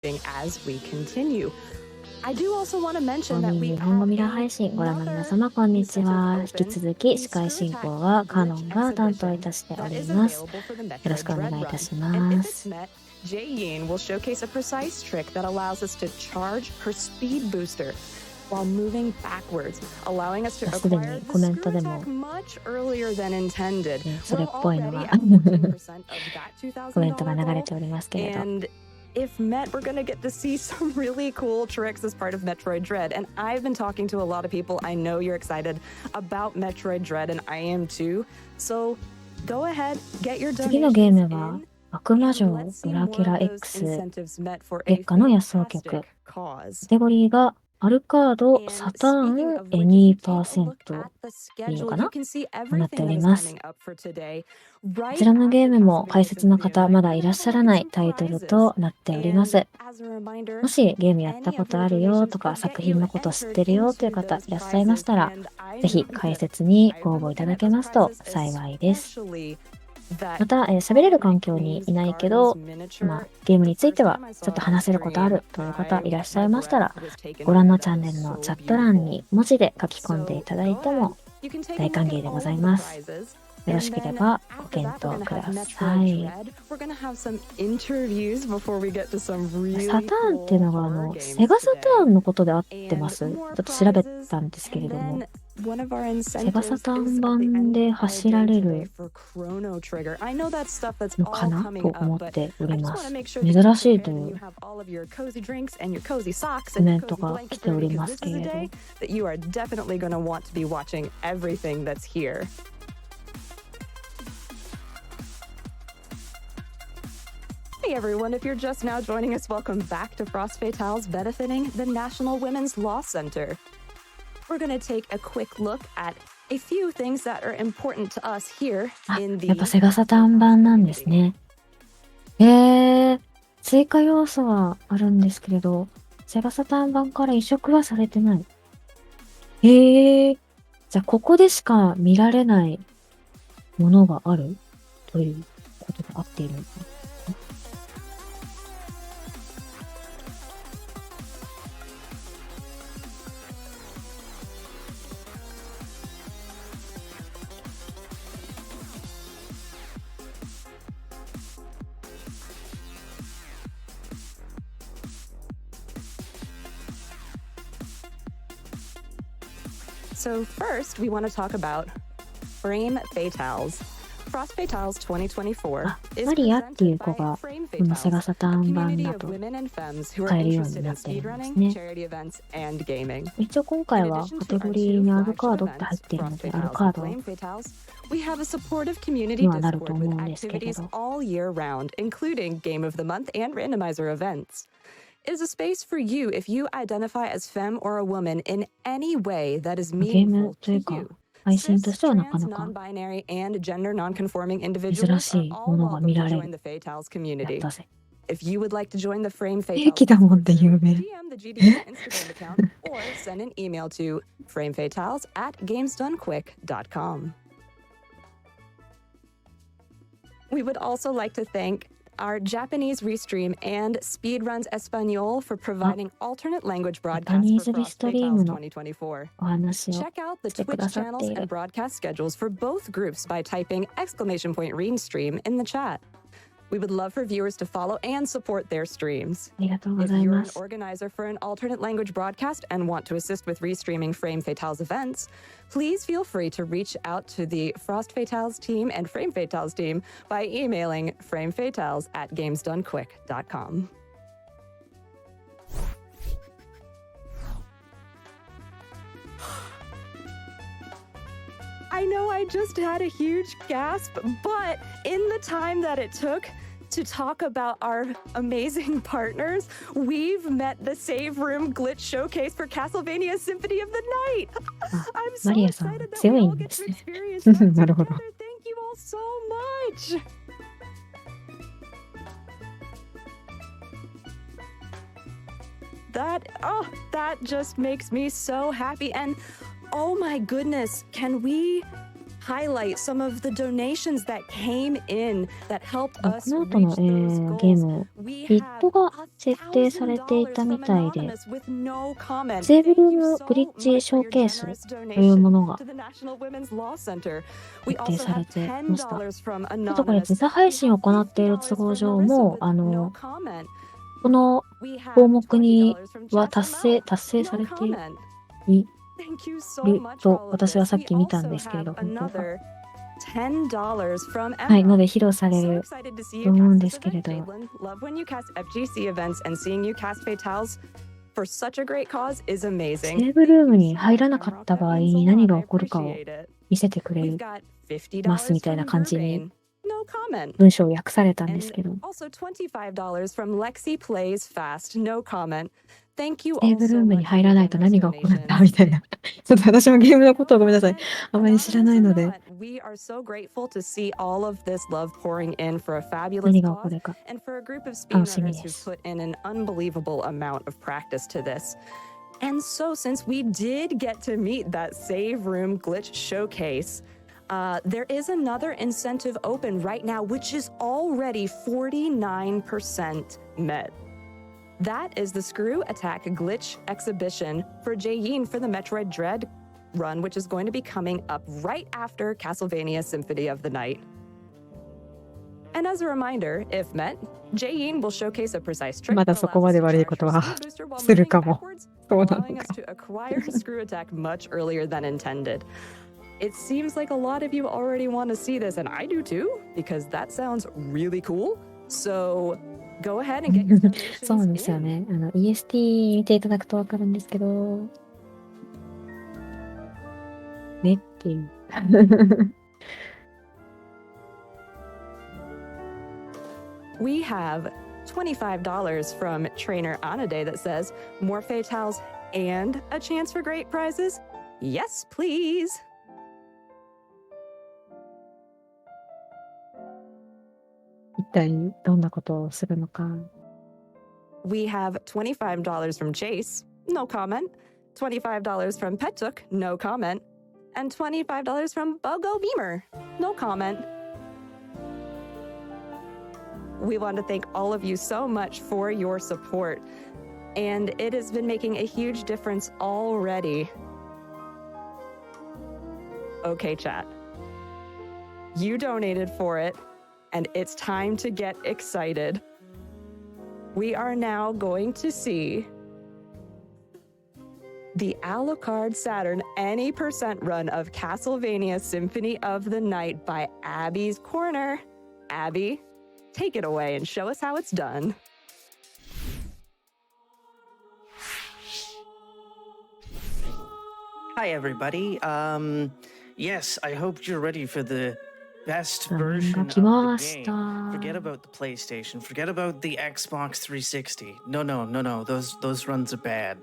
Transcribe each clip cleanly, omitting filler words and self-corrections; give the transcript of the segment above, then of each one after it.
as we continue. I do also want to mention that 日本語ミラー配信ご覧の皆様こんにちは。引き続き司会進行はカノンが担当いたしております。よろしくお願いいたします。Jayin will showcase a precise trick that allows us to charge her speed booster while moving backwards, allowing us to acquire the screw attack much earlier than intended. それっぽいのがコメントが流れておりますけれど。If met, we're gonna get to see some really cool tricks as part of Metroid Dread. And I've been talking to a lot of people. I know you're excited about Metroid Dread, and I am too. So go ahead, get your donations. 次のゲームは悪魔城ドラキュラ X 月下の夜想曲。カテゴリーがアルカードサターンエニー%いいのかなとなっております。こちらのゲームも解説の方まだいらっしゃらないタイトルとなっております。もしゲームやったことあるよとか作品のこと知ってるよという方いらっしゃいましたら、ぜひ解説にご応募いただけますと幸いです。また、喋れる環境にいないけど、ゲームについてはちょっと話せることあるという方いらっしゃいましたら、ご覧のチャンネルのチャット欄に文字で書き込んでいただいても大歓迎でございます。よろしければご検討ください。サターンっていうのがセガサターンのことで合ってます？ちょっと調べたんですけれども。セガサターン版で走られるのかなと思っております。珍しいというコメントが来ておりますけれど。Hey everyone, if you're just now joining us, welcome back to Frost Fatales benefiting the National Women's Law Center. We're going to take a quick look at a few things that are important to us here in the やっぱセガサターン版なんですね。追加要素はあるんですけれど、セガサターン版から移植はされてない。じゃあここでしか見られないものがあるということで合っているのか。So first, we want to talk about Frame Fatales. Frost Fatales 2024 is マリアっていう子 presented by が Frame このセガ Fatales, サター a ン版 community だ of と women and femmes who are 買えるように interested な in っているんです speedrunning, ね。charity events, and gaming. 一応今回はカテゴリーにアルカードって入っているので、アルカード We have a supportive community にはなると Discord 思 with うんですけれ activities ど。 all year round, including Game of the Month and Randomizer events. It is a space for you if you identify as femme or a woman in any way that is ゲーム meaningful とい to うか you. 配信と Cis, してはなか trans, なか non-binary, and gender non-conforming 珍 individuals し are い all ものが welcome 見 to られ join る。 the Fatales やっ community. たぜ。If you would like to join the Frame 兵 Fatales 器だもんで有 Discord 名。 server, DM the GDA Instagram account or send an email to framefatales@gamesdonequick.com. We would also like to thank our Japanese Restream and Speedruns Espanol for providing alternate language broadcasts for Frost Fatales 2024. お話を Check out the してく Twitch ださっ channels ている。 and broadcast schedules for both groups by typing !Restream in the chat. We would love for viewers to follow and support their streams. ありがとうご If ざい you're ま an す。 organizer for an alternate language broadcast and want to assist with restreaming Frame Fatales events, please feel free to reach out to the Frost Fatales team and Frame Fatales team by emailing framefatales@gamesdonequick.com. I know I just had a huge gasp, but in the time that it took to talk about our amazing partners, we've met the Save Room Glitch Showcase for Castlevania Symphony of the Night. I'm so マリアさん excited that 強 we い all んで get す to ね。 experience that なるほど。 together. Thank you all so much. That just makes me so happy. And oh my goodness, can we highlight some of the donations that came in that helped こ us の後の、 reach those ゲー goals. ム、 We ビッ have トが設定されていたみたいで、 $1,000 with no comment. セーブルー Thank you ム so グリッ much チ for ショ your ーケース generous というも donation のが to the National Women's Law Center. We 設定 also され have てました。 $10 from ちょっとこれ、 Anonymous. 時差配 We 信を have 行っている都 $50 合 from 上 Marissa も、 with no comment. この We have 項目に $20 from は Jess 達成さ No れて comment. い Thank you so る much for と all of 私は this. さっ We き見たん also ですけれど、 have 本当か。 another $10 from はい、の Emma. で披露され So る excited to see と you 思うん cast で this すけれ event, ど、 Jalen. Love when you cast FGC events and seeing you cast Fatales for such a great cause is セ amazing. ーブルーム Thank you に so 入 much, らなかっ Emrock. た That 場合 means a に何 lot. が I 起こるかを appreciate it. 見せてくれ We've る got ますみ $50たいな from 感じに Vervain. No comment. 文章を訳されたんです And けど、 also $25 from Lexi Plays Fast. No comment. Thank you セー all ブルー so ムに much for 入 your らないと generous 何が起こるんだ donations. みたいな。ちょっと私もゲームのことをごめんなさい。 No あまり知ら comment. ないの Anonymous で、 or not, we are so grateful to see all of this love pouring in for a fabulous 何が起こ cause るか and for a group of 楽しみ speedrunners で who've す。 put in an unbelievable amount of practice to this. And so, since we did get to meet that Save Room Glitch Showcase, there is another incentive open right now, which is already 49% met. That is the Screw Attack Glitch Exhibition for Jayin for the Metroid Dread run, which is going to be coming up right after Castlevania Symphony of the Night. And as a reminder, if met, Jayin will showcase a precise trick まだ that そ allows こま us で to 悪い charge こと her は speed booster while する moving かも。 backwards, そうなの allowing us か。 to acquire the Screw Attack much earlier than intended. It seems like a lot of you already want to see this, and I do too, because that sounds really cool. So go ahead and get your そうなん donations ですよ in. ね。EST 見ていただくとわかるんですけど、ねっていう。We have $25 from Trainer Anade that says, more Fatales and a chance for great prizes? Yes, please. 一体どんなことをするのか。We have $25 from Chase, no comment. $25 from Petuk, no comment. And $25 from Bogo Beamer, no comment. We want to thank all of you so much for your support. And it has been making a huge difference already. Okay, chat. You donated for it, and it's time to get excited. We are now going to see the Alucard Saturn Any % run of Castlevania Symphony of the Night by Abbiescorner. Abby, take it away and show us how it's done. Hi, everybody. Yes, I hope you're ready for the best 画面 version が of 来 the まし game. た。 Forget about the PlayStation. Forget about the Xbox 360. No. Those runs are bad.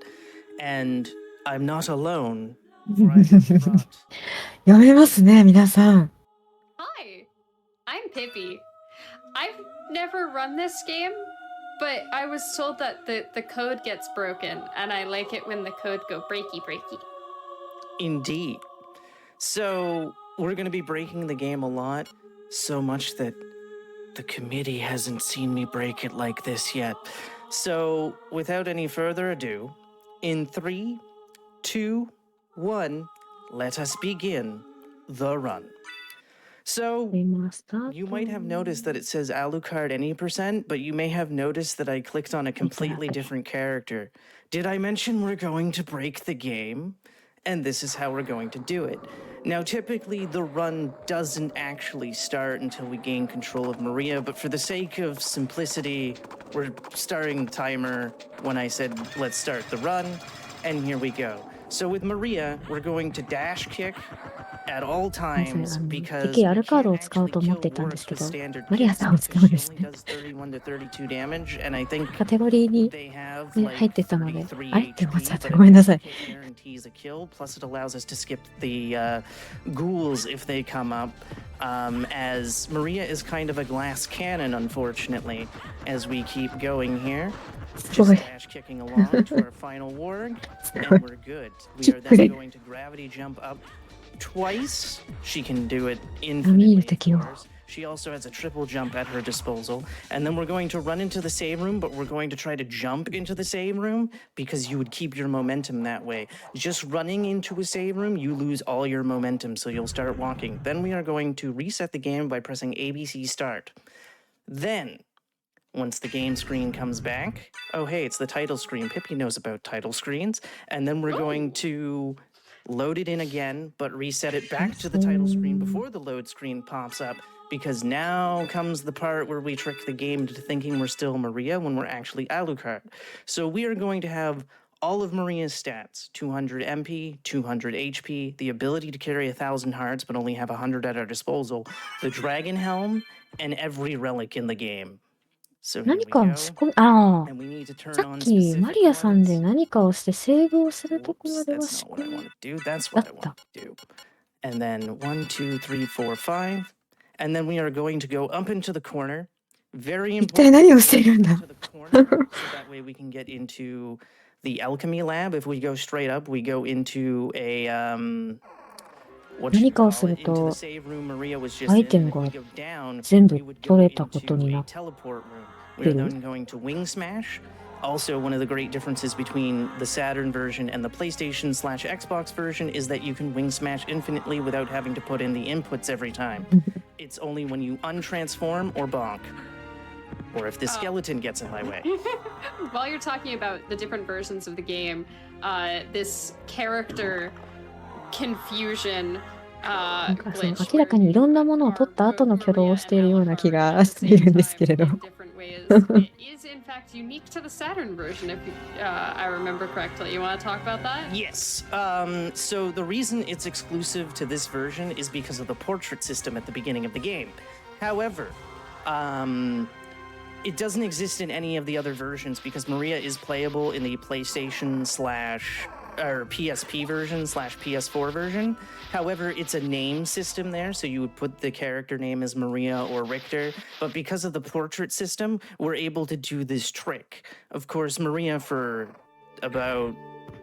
And I'm not alone. For I have brought 読めますね、皆さん。 Hi, I'm Pippi. I've never run this game, but I was told that the code gets broken, and I like it when the code go breaky. Indeed. So, we're going to be breaking the game a lot, so much that the committee hasn't seen me break it like this yet. So, without any further ado, in 3, 2, 1, let us begin the run. So, 今スタート。 you might have noticed that it says Alucard Any %, but you may have noticed that I clicked on a completely different character. Did I mention we're going to break the game? And this is how we're going to do it. Now, typically, the run doesn't actually start until we gain control of Maria, but for the sake of simplicity, we're starting the timer when I said, let's start the run, and here we go. So with Maria, we're going to dash kick at all すいま times せん。 because 敵 we アルカー can't ドを使う actually と思っ kill ていたんです Warwick け with ど、 standard マリア kicks さんを使 because うん she ですね。 only does 31 to 32 damage, and I think カテゴリーに they have 入 like ってたので、 33 あれって思っちゃっ HP, た。 but ごめんなさい。 kick guarantees a kill. Plus, it allows us to skip the ghouls if they come up. As Maria is kind of a glass cannon, unfortunately, as we keep going here. す Just ごい。 dash kicking along to our final warg, and we're good. We are then going to gravity jump up twice. She can do it 波いる infinitely, 敵 of を。 course. She also has a triple jump at her disposal. And then we're going to run into the save room, but we're going to try to jump into the save room because you would keep your momentum that way. Just running into a save room, you lose all your momentum, so you'll start walking. Then we are going to reset the game by pressing ABC Start. Then, once the game screen comes back, oh hey, it's the title screen. Pippi knows about title screens. And then we're going to load it in again, but reset it back to the title screen before the load screen pops up, because now comes the part where we trick the game into thinking we're still Maria when we're actually Alucard. So we are going to have all of Maria's stats: 200 MP, 200 HP, the ability to carry 1,000 hearts but only have 100 at our disposal, the dragon helm, and every relic in the game. So here 何 we か go. を仕込み、あ And we need to あ、 turn さっ on きマ specific リアさんで ones. 何かをしてセーブをするとこ Whoops, までは that's 仕 not what I 込み want to do. That's だ what っ I た。 want to do. And then 1, 2, 3, 4, 5. And then we are going to go up into the corner. Very 一体 important 何をしているん to だ the corner, so that way we can get into the alchemy lab. If we go straight up, we go into a what you 何かを call する it, into the と save room Maria was just ア in. イテ And ム if が we go down, 全部 we would 取 go れたこと into にな a っ teleport room. We て are る。 then going to wing smash. Also, one of the great differences between the Saturn version and the PlayStation/Xbox version is that you can wing smash infinitely without having to put in the inputs every time. It's only when you untransform or bonk, or if the skeleton gets in my way. While you're talking about the different versions of the game, this character confusion なんかその glitch 明ら where かにいろんなものを our 取った後の挙動 Maria をしてい and るような気 Alucard が at し the ているん same ですけれ time ど。 in different ways, it is in fact unique to the Saturn version, if I remember correctly. You want to talk about that? Yes. So the reason it's exclusive to this version is because of the portrait system at the beginning of the game. However, it doesn't exist in any of the other versions because Maria is playable in the PSP version / PS4 version. However, it's a name system there, so you would put the character name as Maria or Richter. But because of the portrait system, we're able to do this trick. Of course, Maria, for about,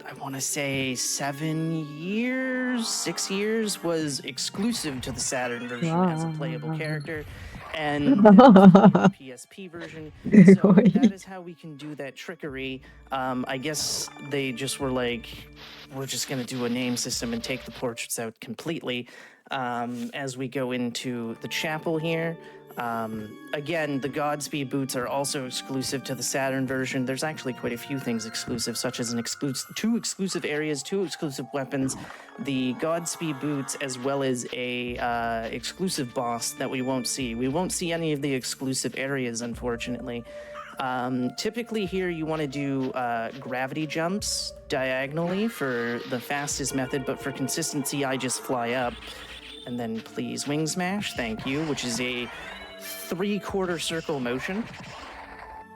I want to say 7 years, 6 years, was exclusive to the Saturn version as a playable Wow. character. And the PSP version. So that is how we can do that trickery. I guess they just were like, we're just going to do a name system and take the portraits out completely. As we go into the chapel here, again, the Godspeed boots are also exclusive to the Saturn version. There's actually quite a few things exclusive, such as two exclusive areas, 2 exclusive weapons, the Godspeed boots, as well as a exclusive boss that we won't see. We won't see any of the exclusive areas, unfortunately. Typically here you want to do gravity jumps diagonally for the fastest method, but for consistency I just fly up. And then please wing smash, thank you, which is a 3/4 circle motion.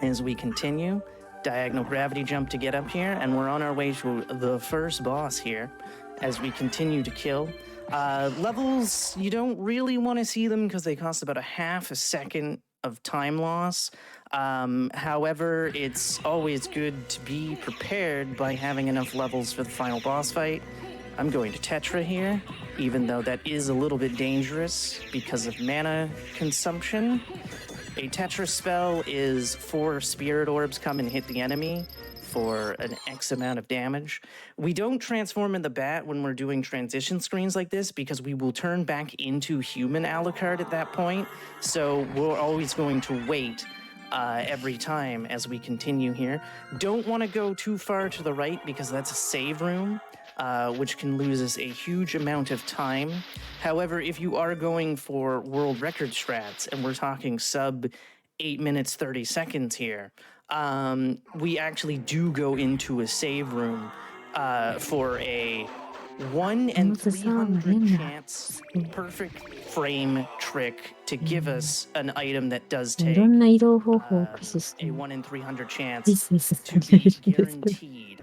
As we continue, diagonal gravity jump to get up here, and we're on our way to the first boss here as we continue to kill. Levels, you don't really want to see them because they cost about a half a second of time loss. However, it's always good to be prepared by having enough levels for the final boss fight. I'm going to Tetra here, even though that is a little bit dangerous because of mana consumption. A Tetra spell is 4 spirit orbs come and hit the enemy for an X amount of damage. We don't transform in the bat when we're doing transition screens like this because we will turn back into human Alucard at that point. So we're always going to wait every time as we continue here. Don't want to go too far to the right because that's a save room. Which can lose us a huge amount of time. However, if you are going for world record strats, and we're talking sub 8 minutes 30 seconds here, we actually do go into a save room for a 1 in 300 chance perfect frame trick to give us an item that does い take ろんな移動方法を駆使して a 1 in 300 chance ビジネス to be guaranteed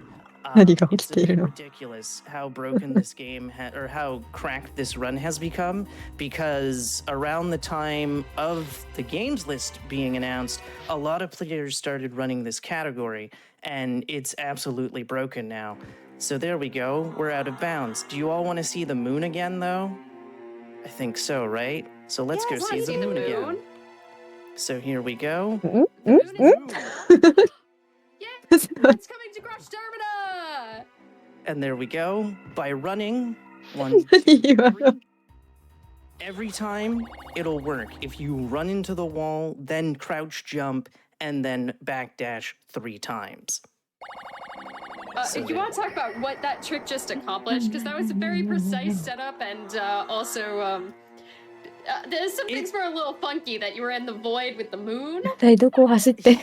何が起 It's きている a bit の？ ridiculous how broken this game or how cracked this run has become, because around the time of the games list being announced, a lot of players started running this category, and it's absolutely broken now. So there we go. We're out of bounds. Do you all want to see the moon again, though? I think so, right? So let's Yes, go see let's the see the moon moon. again. So here we go. The moon is yeah, it's coming to Crush Termina. And there we go. By running, 1, 2, 今の 3. Every time, it'll work. If you run into the wall, then crouch jump, and then backdash 3 times. You want to talk about what that trick just accomplished? Because that was a very precise setup, and also, some things were a little funky. That you were in the void with the moon. 一体どこを走って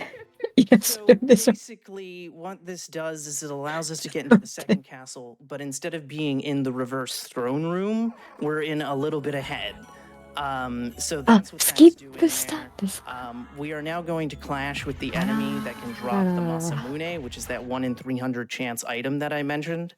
いらっしゃ So るんでしょう。 basically, what this does is it allows us to get into the second castle, but instead of being in the reverse throne room, we're in a little bit ahead. So あ、 that's what スキ that's ッ doing プしたん there. ですか。 We are now going to clash with the enemy that can drop the Masamune, which is that 1 in 300 chance item that I mentioned.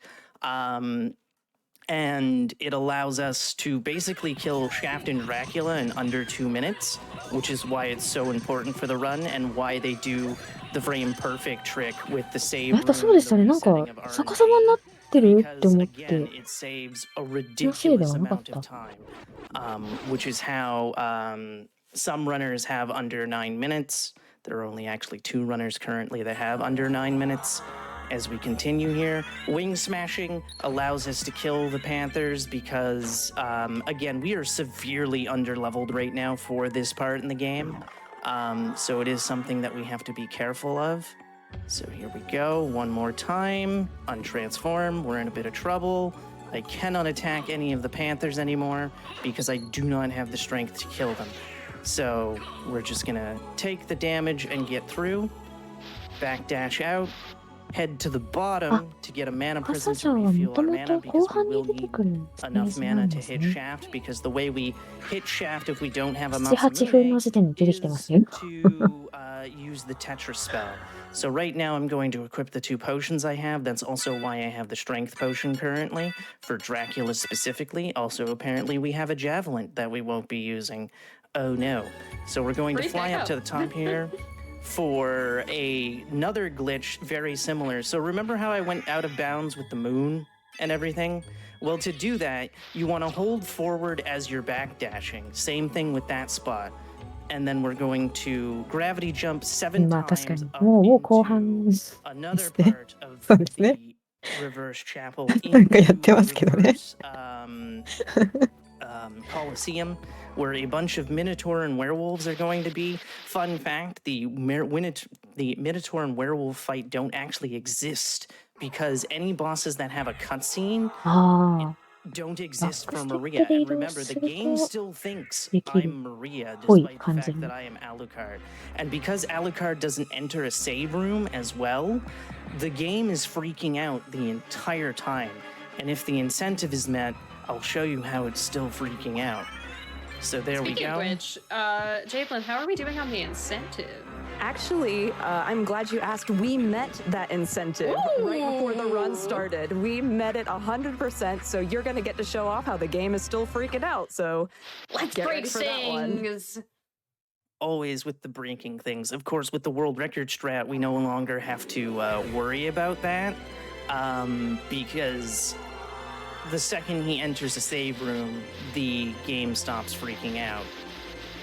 And it allows us to basically kill Shaft and Dracula in under 2 minutes, which is why it's so important for the run and why they do the frame perfect trick with the save やっぱ room そうで and し the たね。なんか resetting of 逆さまにな RNG. ってるって Because 思っ again, て。 it saves a 気のせいで ridiculous はなかっ amount た。 of time, which is how some runners have under 9 minutes. There are only actually 2 runners currently that have under 9 minutes. As we continue here, wing smashing allows us to kill the Panthers because, again, we are severely underleveled right now for this part in the game. So it is something that we have to be careful of. So here we go, one more time. Untransform, we're in a bit of trouble. I cannot attack any of the Panthers anymore because I do not have the strength to kill them. So we're just gonna take the damage and get through. Backdash out. Head to the bottom to get a mana 傘 prism 城 to はも refuel と our も mana と because 後 we 半に will 出て need くるステー enough ジな mana ん to です hit ね。 Shaft, because the way we hit Shaft if we don't have a 7、8分の Masamune 時点で出てきてます is よ。 to use the Tetris spell. So right now I'm going to equip the 2 potions I have. That's also why I have the Strength potion currently, for Dracula specifically. Also, apparently we have a Javelin that we won't be using. Oh no. So we're going to Freeze fly back up up. to the top here. For another glitch very similar. So remember how I went out of bounds with the moon and everything? Well, to do that, you want to hold forward as you're backdashing. Same thing with that spot. And then we're going to gravity jump 7まあ確か times に。 up もう後半 into です another ね。 part of そうですね。 the reverse chapel なんかやっ into てますけどね。 reverse Colosseum, where a bunch of Minotaur and werewolves are going to be. Fun fact, the Minotaur and werewolf fight don't actually exist because any bosses that have a cutscene ああ、 don't exist for バックステップ Maria. で移 And 動 remember, す the る game と still thinks できる I'm Maria, ぽい despite the 感じ fact に。 that I am Alucard. And because Alucard doesn't enter a save room as well, the game is freaking out the entire time. And if the incentive is met, I'll show you how it's still freaking out. So there we Speaking go. of which, Javelin, how are we doing on the incentive? Actually, I'm glad you asked. We met that incentive right before the run started. We met it 100%, so you're going to get to show off how the game is still freaking out. So Let's get ready break for that one. things. Always with the breaking things. Of course, with the world record strat, we no longer have to worry about that because the second he enters a save room, the game stops freaking out,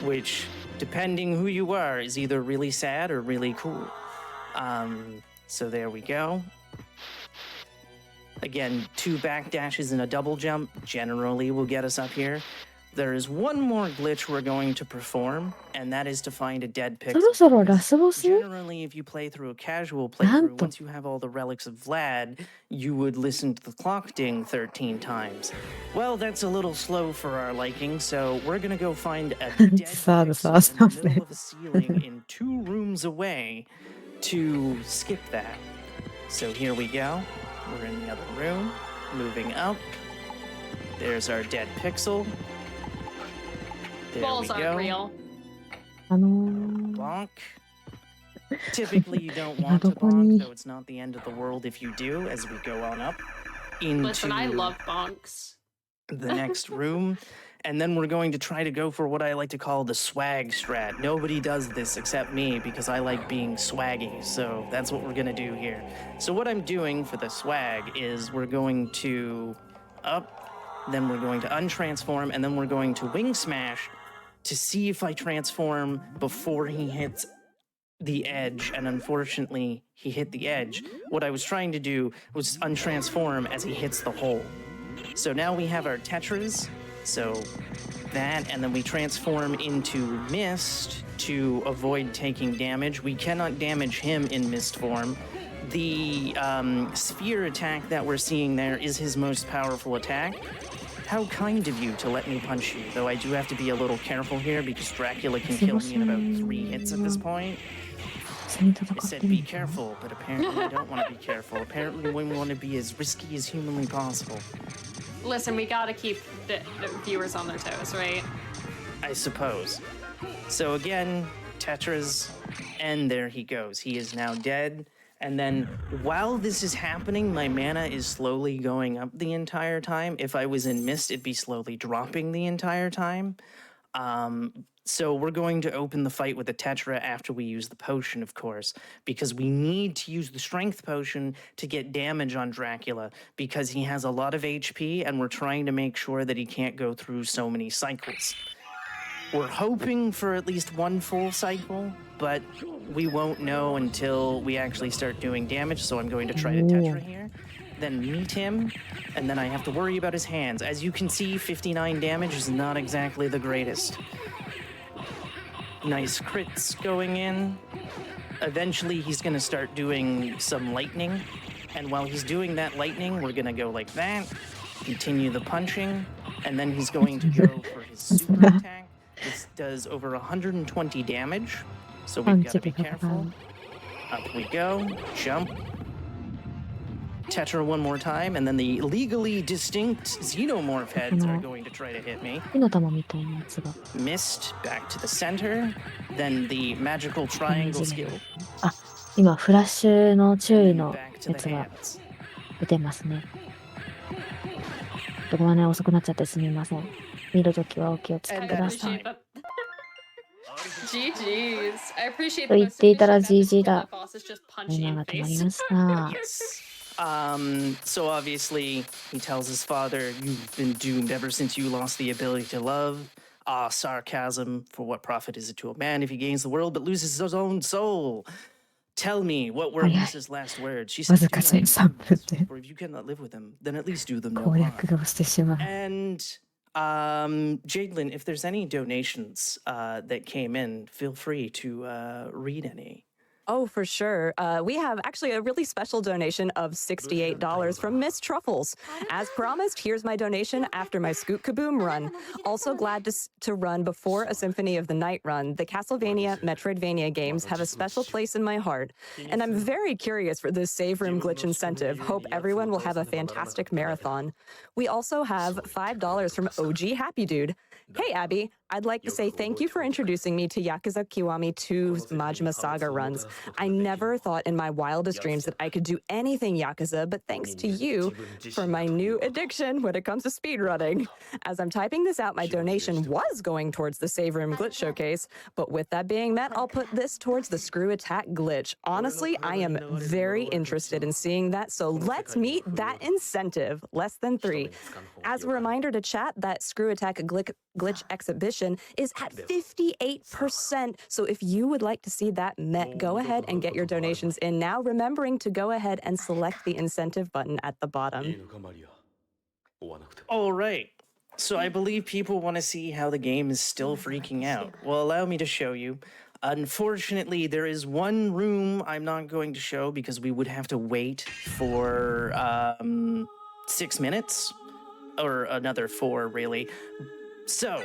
which, depending who you are, is either really sad or really cool. So there we go. Again, 2 backdashes and a double jump generally will get us up here. There is one more glitch we're going to perform, and that is to find a dead そろ pixel. そろラスボス Generally, if you play through a casual なん playthrough, と once you have all the relics of Vlad, you would listen to the clock ding 13 times. Well, that's a little slow for our liking, so we're gonna go find a dead さあさあ pixel してま in す the ね middle of a ceiling in 2 rooms away to skip that. So here we go. We're in the other room, moving up. There's our dead pixel. There we Balls aren't go. real. Bonk. Typically, you don't want to bonk, though it's not the end of the world if you do, as we go on up into Listen, I love bonks. the next room. And then we're going to try to go for what I like to call the swag strat. Nobody does this except me because I like being swaggy. So that's what we're going to do here. So what I'm doing for the swag is we're going to up, then we're going to untransform, and then we're going to wing smash to see if I transform before he hits the edge. And unfortunately, he hit the edge. What I was trying to do was untransform as he hits the hole. So now we have our Tetras. So that, and then we transform into Mist to avoid taking damage. We cannot damage him in Mist form. The sphere attack that we're seeing there is his most powerful attack. How kind of you to let me punch you, though I do have to be a little careful here because Dracula can kill me in about 3 hits at this point. I said be careful, but apparently I don't want to be careful. Apparently we want to be as risky as humanly possible. Listen, we gotta keep the viewers on their toes, right? I suppose. So again, Tetras, and there he goes. He is now dead. And then while this is happening, my mana is slowly going up the entire time. If I was in Mist, it'd be slowly dropping the entire time. So we're going to open the fight with the Tetra after we use the potion, of course, because we need to use the strength potion to get damage on Dracula because he has a lot of HP and we're trying to make sure that he can't go through so many cycles. We're hoping for at least 1 full cycle, but we won't know until we actually start doing damage, so I'm going to try to Tetra here, then meet him, and then I have to worry about his hands. As you can see, 59 damage is not exactly the greatest. Nice crits going in. Eventually, he's going to start doing some lightning. And while he's doing that lightning, we're going to go like that, continue the punching, and then he's going to go for his super attack. This does over 120 damage, so we've got to be careful. Up we go, jump. Tetra one more time, and then the legally distinct xenomorph heads are going to try to hit me. Missed, back to the center, then the magical triangle skill. 今、フラッシュの注意の Back to やつ the が hands. 出てますね。ごめんね、遅くなっちゃってすみません。見るときはお気をつけ I くださ appreciate い。 that. GG's. I appreciate と the 言っ most ていたら efficient method GG when だ the。boss is just タイ punching マー in が止ま face. りました。 Yes. So obviously, he tells his father, "You've been doomed ever since you lost the ability to love." Ah, sarcasm. For what profit is it to a man if he gains the world but loses his own soul? Tell me, what were Lisa's last words? She said, "Do not use them, for if you cannot live with them, then at least do them no 攻略 harm." がしてしまう。 And Jadelyn, if there's any donations that came in, feel free to read any. Oh, for sure. We have actually a really special donation of $68 from Miss Truffles. As promised, here's my donation after my Scoot Kaboom run. Also glad to run before a Symphony of the Night run. The Castlevania Metroidvania games have a special place in my heart. And I'm very curious for this Save Room Glitch incentive. Hope everyone will have a fantastic marathon. We also have $5 from OG Happy Dude. Hey, Abby, I'd like to say thank you for introducing me to Yakuza Kiwami 2's Majima Saga runs. I never thought in my wildest dreams that I could do anything Yakuza, but thanks to you for my new addiction when it comes to speedrunning. As I'm typing this out, my donation was going towards the Save Room Glitch Showcase, but with that being met, I'll put this towards the Screw Attack Glitch. Honestly, I am very interested in seeing that, so let's meet that incentive, less than 3. As a reminder to chat, that Screw Attack Glitch exhibition is at 58%. So if you would like to see that met, go ahead and get your donations in now, remembering to go ahead and select the incentive button at the bottom. All right. So I believe people want to see how the game is still freaking out. Well, allow me to show you. Unfortunately, there is one room I'm not going to show because we would have to wait for 6 minutes, or another 4, really. So,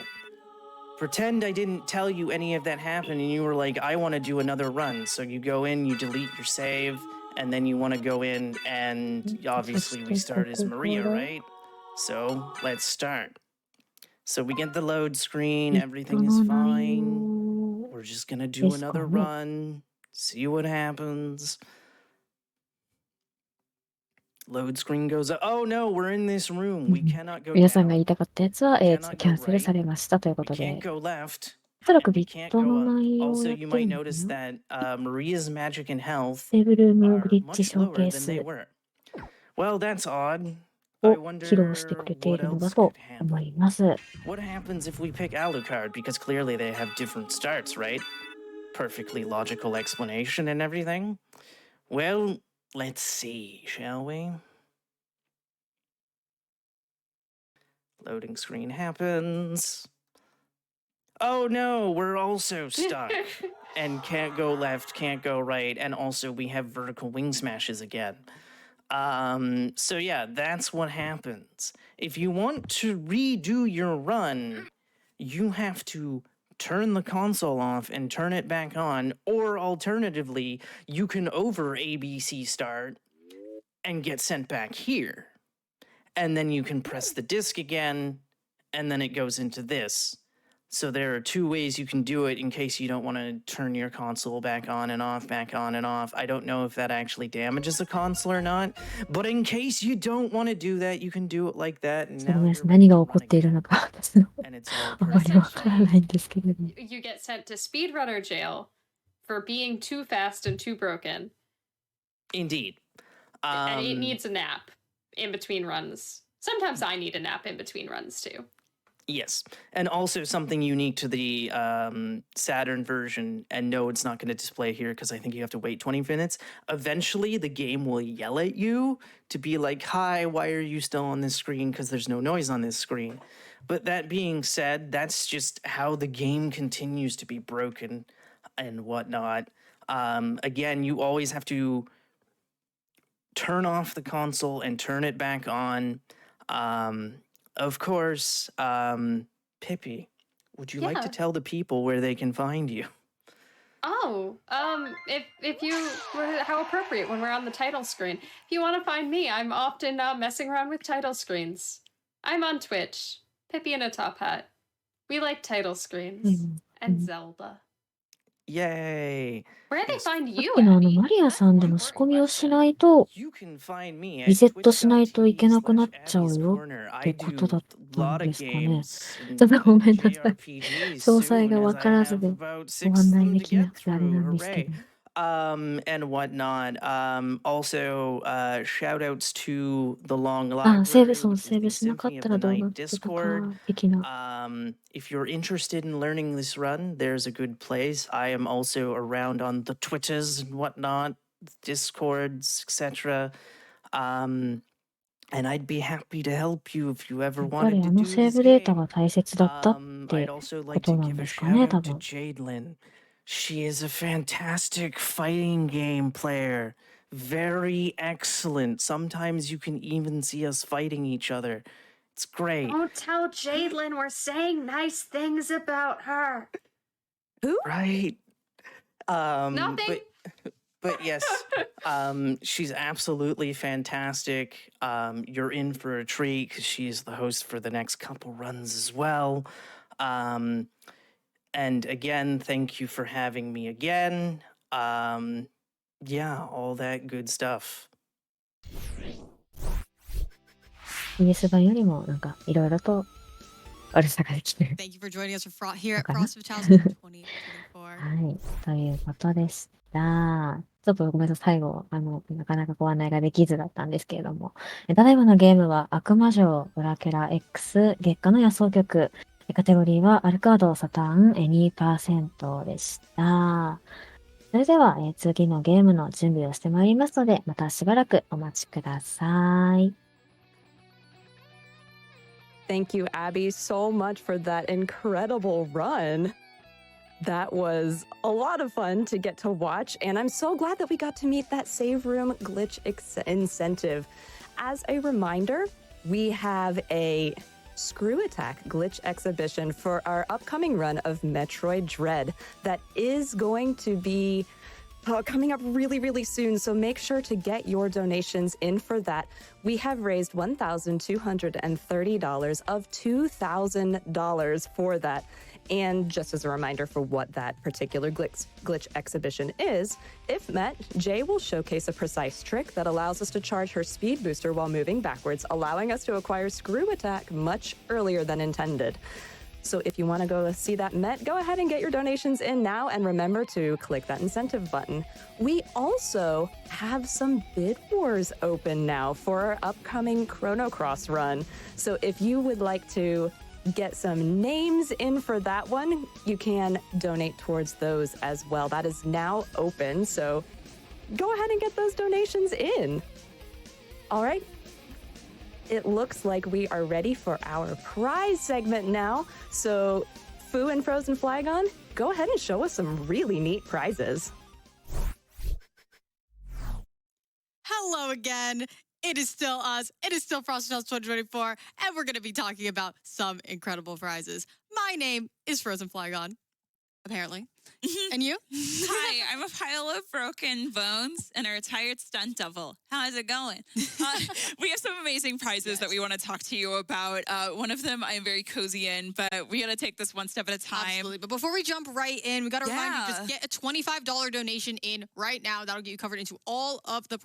pretend I didn't tell you any of that happened and you were like, I want to do another run. So you go in, you delete your save, and then you want to go in and obviously we start as Maria, right? So let's start. So we get the load screen, everything is fine. We're just going to do another run. See what happens. Load screen goes up. Oh no, we're in this room. We cannot go 皆さんが言 down. いたかったやつは、We cannot キャ go ンセルさ right. れましたというこ We と can't で、 go left. おそらく And we ビッ can't ト go の up. 内容を Also, やっ you てる might のか notice な。 that Maria's magic and health テーブルームグ are リッチ much ショーケ lower ー than they ス were. Well, that's odd. I を披露してく wonder れてい what るのだ else と could 思 happen. います。 What happens if we pick Alucard? Because clearly they have different starts, right? Perfectly logical explanation and everything. Well, let's see, shall we? Loading screen happens. Oh no, we're also stuck. And can't go left, can't go right, and also we have vertical wing smashes again. So yeah, that's what happens. If you want to redo your run, you have to turn the console off and turn it back on, or alternatively, you can over ABC start and get sent back here. And then you can press the disc again, and then it goes into this. So there are two ways you can do it in case you don't want to turn your console back on and off, back on and off. I don't know if that actually damages the console or not, but in case you don't want to do that, you can do it like that. And ごめん now なさ you're い。何 ready が to 起こ run っている again. のか、私の And it's all あまりわからないんですけれども。 You get sent to speedrunner jail for being too fast and too broken. Indeed. And it needs a nap in between runs. Sometimes I need a nap in between runs too. Yes, and also something unique to the Saturn version, and no, it's not going to display here because I think you have to wait 20 minutes. Eventually, the game will yell at you to be like, hi, why are you still on this screen? Because there's no noise on this screen. But that being said, that's just how the game continues to be broken and whatnot. Again, you always have to turn off the console and turn it back on. Of course, Pippi, would you like to Yeah. tell the people where they can find you? Oh, if you how appropriate when we're on the title screen. If you want to find me, I'm often messing around with title screens. I'm on Twitch, Pippi in a top hat. We like title screens and Zelda. Yay! Where do they find さっ you, きの Abby? マリアさんでの仕込みをしないと、 You can find me リ at セットしないといけなくなっ twitch.tv/Abbiescorner. ちゃうよってことだっ a たん lot で of すかね。 games ちょっとご and めんなさい。 JRPGs 詳細 soon が as わ I からず have で about ご six 案 of 内 them で to きな get くてあれ through. なんですけ Hooray! ど。 And whatnot. Also, shout outs to the Long あ、セーブ、 Library, そう、 which セ is ーブ the しなかっ Symphony た of ら the どうな Night ってたか Discord. 的な。 If you're interested in learning this run, there's a good place. I am also around on the Twitters and whatnot, Discords, etc. And I'd be happy to help you if you ever やっぱり wanted to あの do セー this ブデータ game. が大切だったっ I'd て also こ like と to なん give で a すか shout ね、多 out to 分。 Jadelyn. She is a fantastic fighting game player. Very excellent. Sometimes you can even see us fighting each other. It's great. Don't tell Jadelyn we're saying nice things about her. Right? Nothing. But yes, she's absolutely fantastic. You're in for a treat because she's the host for the next couple runs as well. And again, thank you for having me again. Yeah, all that good stuff. ES 版よりもなんかいろいろと悪さができてる。 Thank you for joining us for here at かな Frost of Childhood 2024. はい、ということでした。ちょっとごめんなさい、最後、なかなかご案内ができずだったんですけれども、ただいまのゲームは悪魔城ドラキュラ X 月下の夜想曲。カテゴリーはアルカードサターン Any% でした。それでは、次のゲームの準備をしてまいりますので、またしばらくお待ちください。Thank you, Abby, so much for that incredible run. That was a lot of fun to get to watch, and I'm so glad that we got to meet that save room glitch incentive. As a reminder, we have a Screw Attack glitch exhibition for our upcoming run of Metroid Dread that is going to be coming up really, really soon. So make sure to get your donations in for that. We have raised $1,230 of $2,000 for that. And just as a reminder for what that particular glitch exhibition is, if met, Jay will showcase a precise trick that allows us to charge her speed booster while moving backwards, allowing us to acquire Screw Attack much earlier than intended. So if you want to go see that met, go ahead and get your donations in now, and remember to click that incentive button. We also have some bid wars open now for our upcoming Chrono Cross run. So if you would like to get some names in for that one, you can donate towards those as well. That is now open, so go ahead and get those donations in. All right. It looks like we are ready for our prize segment now. So, Fu and Frozen Flygon, go ahead and show us some really neat prizes. Hello again. It is still us. It is still Frost House 2024, and we're going to be talking about some incredible prizes. My name is Frozen Flygon, apparently. And you? Hi, I'm a pile of broken bones and a retired stunt double. How's it going? We have some amazing prizes that we want to talk to you about. One of them I'm very cozy in, but we got to take this one step at a time. Absolutely. But before we jump right in, we got to remind you, just get a $25 donation in right now. That'll get you covered into all of the